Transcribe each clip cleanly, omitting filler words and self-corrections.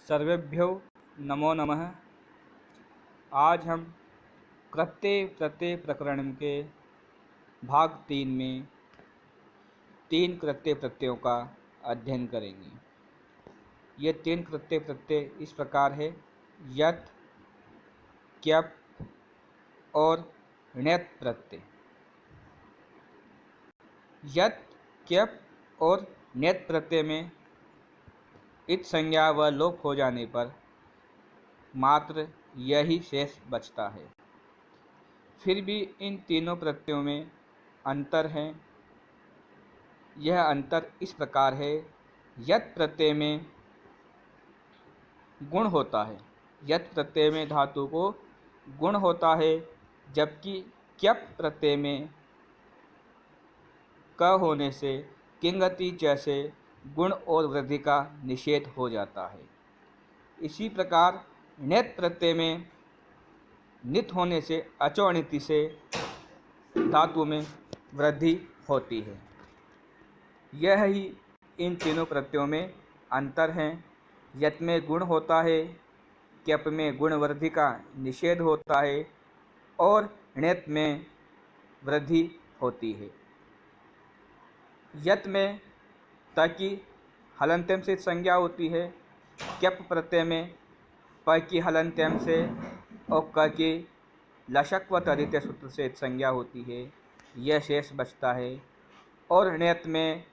सर्वेभ्यो नमो नमः। आज हम कृत्य प्रत्यय प्रकरण के भाग 3 में 3 कृत्य प्रत्ययों का अध्ययन करेंगे। ये 3 कृत्य प्रत्यय इस प्रकार है: यत्, क्यप और ण्यत् प्रत्यय। यत्, क्यप और ण्यत् प्रत्यय में इत संज्ञा व लोप हो जाने पर मात्र यही शेष बचता है। फिर भी इन तीनों प्रत्ययों में अंतर है। यह अंतर इस प्रकार है: यत् प्रत्यय में गुण होता है, यत् प्रत्यय में धातु को गुण होता है, जबकि क्यप प्रत्यय में क होने से किंगति जैसे गुण और वृद्धि का निषेध हो जाता है। इसी प्रकार ण्यत् प्रत्यय में नित होने से अचोणिति से धातु में वृद्धि होती है। यह ही इन तीनों प्रत्ययों में अंतर है। यत् में गुण होता है, क्यप में गुण वृद्धि का निषेध होता है और ण्यत् में वृद्धि होती है। यत् में त की हलन्त्यम से संज्ञा होती है, क्यप प्रत्यय में प की हलन्त्यम से और क की लशक व तदित सूत्र से संज्ञा होती है, यह शेष बचता है। और ण्यत् में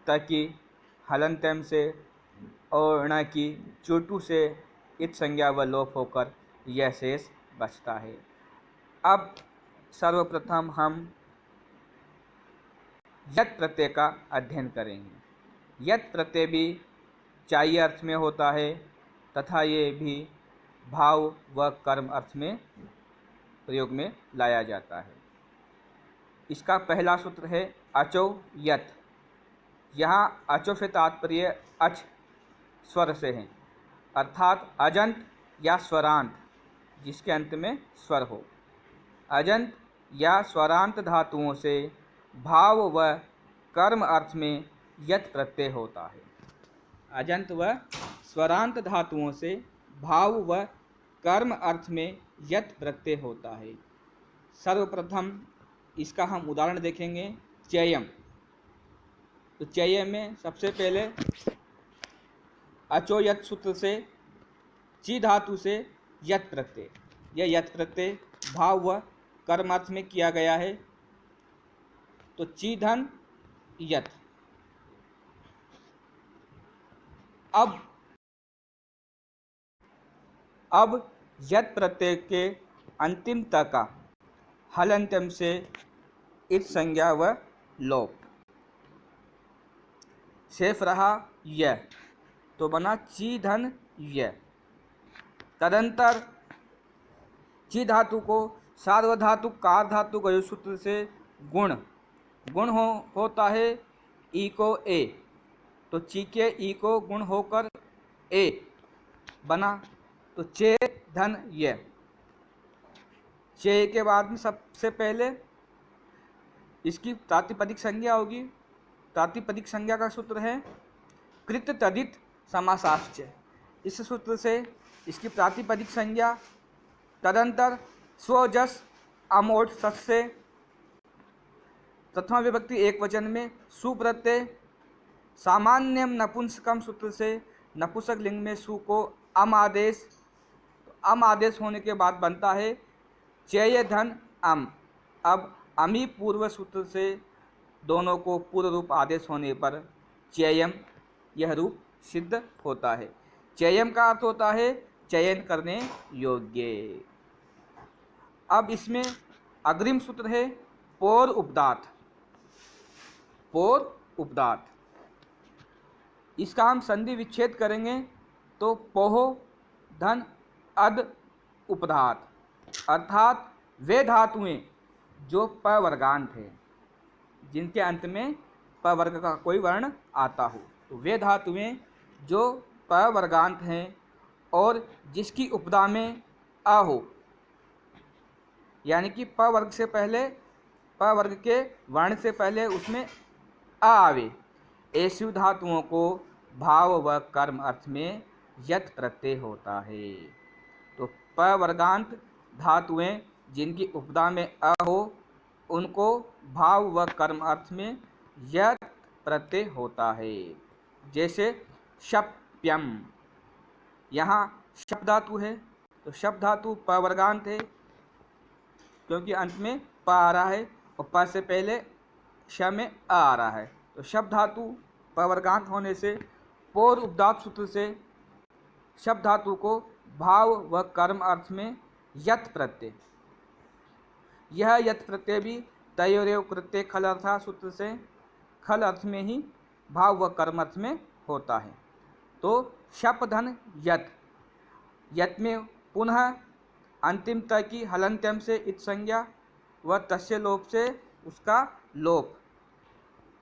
त की हलन्त्यम से और ण की चोटू से इत संज्ञा व लोप होकर यह शेष बचता है। अब सर्वप्रथम हम यत् प्रत्यय का अध्ययन करेंगे। यत् प्रत्यय भी चाय्य अर्थ में होता है तथा ये भी भाव व कर्म अर्थ में प्रयोग में लाया जाता है। इसका पहला सूत्र है अचो यत्। यहाँ अचो से तात्पर्य अच स्वर से है, अर्थात अजंत या स्वरांत जिसके अंत में स्वर हो। अजंत या स्वरांत धातुओं से भाव व कर्म अर्थ में यत् प्रत्यय होता है। अजंत व स्वरांत धातुओं से भाव व कर्म अर्थ में यत् प्रत्यय होता है। सर्वप्रथम इसका हम उदाहरण देखेंगे। चयम, तो चयम में सबसे पहले अचो यत् सूत्र से ची धातु से यत् प्रत्यय, यह यत् प्रत्यय भाव व कर्म अर्थ में किया गया है। तो ची धन यत्। अब यत् प्रत्यय के अंतिम तक का हलन्त्यम से इत संज्ञा व लोप शेष रहा य, तो बना ची धन य। तदंतर ची धातु को सार्वधातु कार धातु गयो सूत्र से गुण होता है ई को ए, तो ची के ई को गुण होकर ए बना, तो चे धन ये। चे के बाद में सबसे पहले इसकी प्रातिपदिक संज्ञा होगी। प्रातिपदिक संज्ञा का सूत्र है कृत तदित समासाश्च। इस सूत्र से इसकी प्रातिपदिक संज्ञा। तदंतर स्वजस अमोढ़ सस से प्रथमा विभक्ति एक वचन में सुप्रत्यय। सामान्यम नपुंसकम सूत्र से नपुंसक लिंग में सु को अम आदेश, तो अम आदेश होने के बाद बनता है चेय धन अम। अब अमी पूर्व सूत्र से दोनों को पूर्व रूप आदेश होने पर चयम यह रूप सिद्ध होता है। चयम का अर्थ होता है चयन करने योग्य। अब इसमें अग्रिम सूत्र है पोर उपदात। पोर उपदात, इसका हम संधि विच्छेद करेंगे तो पोहो धन अद उपधात, अर्थात वे धातुएं जो प वर्गांत है, जिनके अंत में प वर्ग का कोई वर्ण आता हो, तो वे धातुएं जो प वर्गांत हैं और जिसकी उपदा में अ हो, यानी कि प वर्ग से पहले, प वर्ग के वर्ण से पहले उसमें अ आवे, ऐसी धातुओं को भाव व कर्म अर्थ में यत प्रत्यय होता है। तो पवर्गांत धातुएं जिनकी उपदा में अ हो उनको भाव व कर्म अर्थ में यत प्रत्यय होता है। जैसे शप्यम, यहाँ शप धातु है तो शप धातु पवर्गांत है क्योंकि अंत में प आ रहा है और प से पहले श में अ आ रहा है। तो शप धातु पवर्गांत होने से पूर्व उपदात सूत्र से शप धातु को भाव व कर्म अर्थ में यत प्रत्यय, यह यत प्रत्यय भी तयोरेव कृत्य खल अर्था सूत्र से खल अर्थ में ही भाव व कर्म अर्थ में होता है। तो शप धन यत, यत में पुनः अंतिम त की हलंत्यम से इत संज्ञा व तस्य लोप से उसका लोप,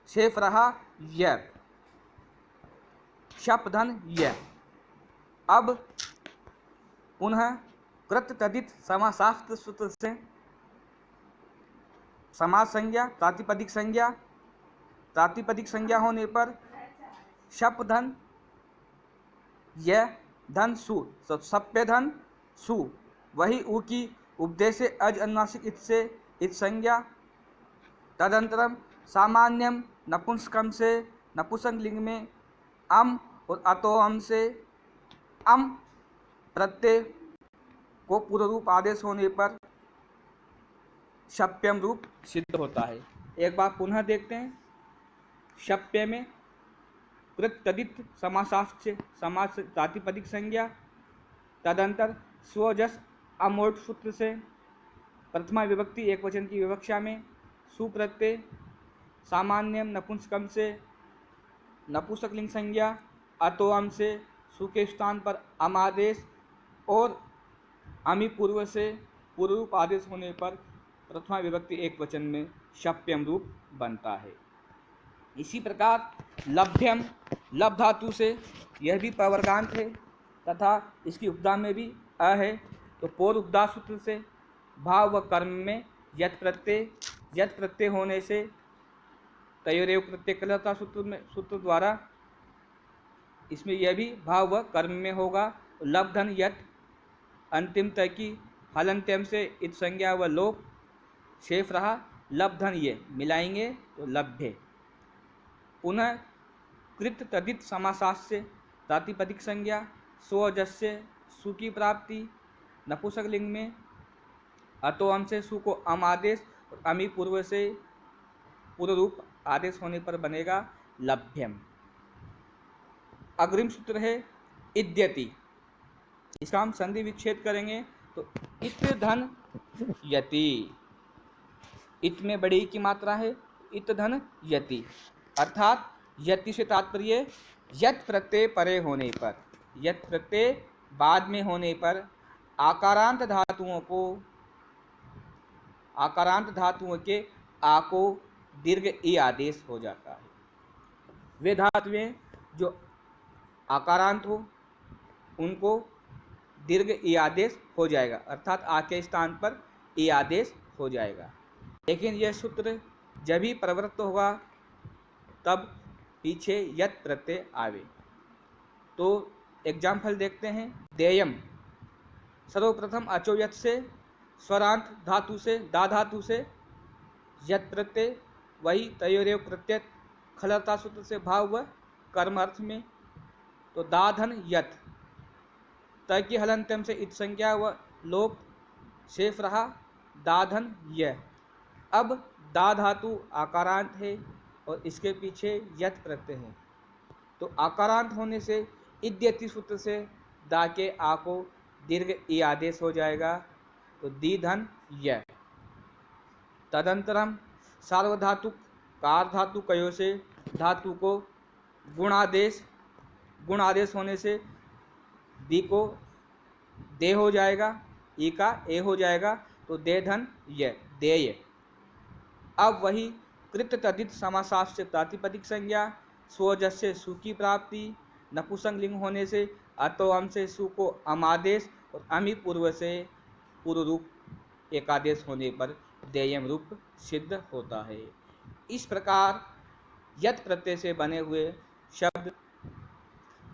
शेष रहा य, शप धन य। अब पुनः कृत तदित समासाफ्त सूत्र से समास संज्ञा प्रातिपदिक संज्ञा होने पर शप धन य धन सु, सप्य धन सु, वही उ की उपदेश से अज अनुनासिक इत से इत संज्ञा। तदंतरम सामान्यम नपुंसकम से नपुंसक लिंग में अम और अतोअम से अम प्रत्यय को पूर्व रूप आदेश होने पर शप्यम रूप सिद्ध होता है। एक बार पुनः देखते हैं। शप्य में कृत तदित समासाफ्त से समास प्रातिपदिक संज्ञा, तदंतर स्वजस अमोट सूत्र से प्रथमा विभक्ति एक वचन की विवक्षा में सुप्रत्यय, सामान्यम नपुंसकम से नपुंसक लिंग संज्ञा, अतोअम से सु के स्थान पर अम आदेश और अमी पूर्व से पूर्व रूप आदेश होने पर प्रथमा विभक्ति एक वचन में शप्यम रूप बनता है। इसी प्रकार लभ्यम, लभ धातु से यह भी पवर्गांत है तथा इसकी उपदा में भी अ है। तो पूर्व उपदा सूत्र से भाव व कर्म में यत प्रत्यय होने से तयोरेव प्रत्यय कलता सूत्र द्वारा इसमें यह भी भाव व कर्म में होगा। लभ धन यत, अंतिम तय की हलंत्यम से इत संज्ञा व लोप, शेष रहा लभ धन ये, मिलाएंगे तो लभ्य। पुनः कृत तदित समासास्य प्रातिपदिक संज्ञा स्वजस्य सु की प्राप्ति, नपुंसक लिंग में अतोअम से सु को अम आदेश और अमी पूर्व से पूर्व रूप आदेश होने पर बनेगा लभ्यम। अग्रिम सूत्र है इद्यति, इसका हम संधि विच्छेद करेंगे तो इत धन यति, इत में बड़ी की मात्रा है, इत धन यति, अर्थात यति से तात्पर्य यत प्रत्यय परे होने पर, यत प्रत्यय बाद में होने पर आकारांत धातुओं के आ को दीर्घ ई आदेश हो जाता है। वे धातुएं जो आकारांत हो उनको दीर्घ ई आदेश हो जाएगा, अर्थात आ के स्थान पर ई आदेश हो जाएगा। लेकिन यह सूत्र जब भी प्रवृत्त होगा तब पीछे यत प्रत्यय आवे। तो एग्जाम्पल देखते हैं। देयम, सर्वप्रथम अचो यत से स्वरांत धातु से दा धातु से यत प्रत्यय, वही तयोरेव प्रत्यय खलता सूत्र से भाव व कर्म अर्थ में। तो दाधन यत, तय की हलंत्यम से इत संज्ञा व लोप, शेष रहा दाधन य। अब दा धातु आकारांत है और इसके पीछे यत प्रत्यय है, तो आकारांत होने से इद्यति सूत्र से दा के आ को दीर्घ ई आदेश हो जाएगा, तो दी धन य। तदंतरम सार्वधातुक कार धातु कयो से धातु को गुण आदेश होने से दी को दे हो जाएगा, ई का ए हो जाएगा, तो दे धन य, देय। अब वही कृत तदित समासाफ से प्रातिपदिक संज्ञा स्वजस्य सु की प्राप्ति, नपुंसक लिंग होने से अतोअम से सु को अमादेश और अमी पूर्व से पूर्व रूप एकादेश होने पर देयम रूप सिद्ध होता है। इस प्रकार यत प्रत्यय से बने हुए शब्द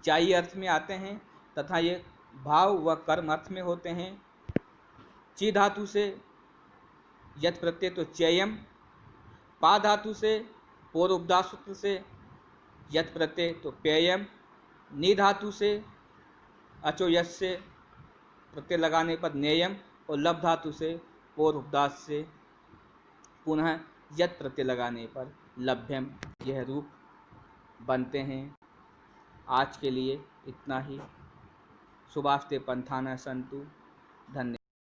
चाई अर्थ में आते हैं तथा ये भाव व कर्म अर्थ में होते हैं। ची धातु से यत प्रत्यय तो चयम, पा धातु से पूर्वोपदा सूत्र से यत प्रत्यय तो पेयम, नी धातु से अचो यश से प्रत्यय लगाने पर नेयम, और लब धातु से पूर्वोपदास से पुनः यत प्रत्यय लगाने पर लभ्यम, यह रूप बनते हैं। आज के लिए इतना ही। शुभास्ते पंथाना संतु। धन्यवाद।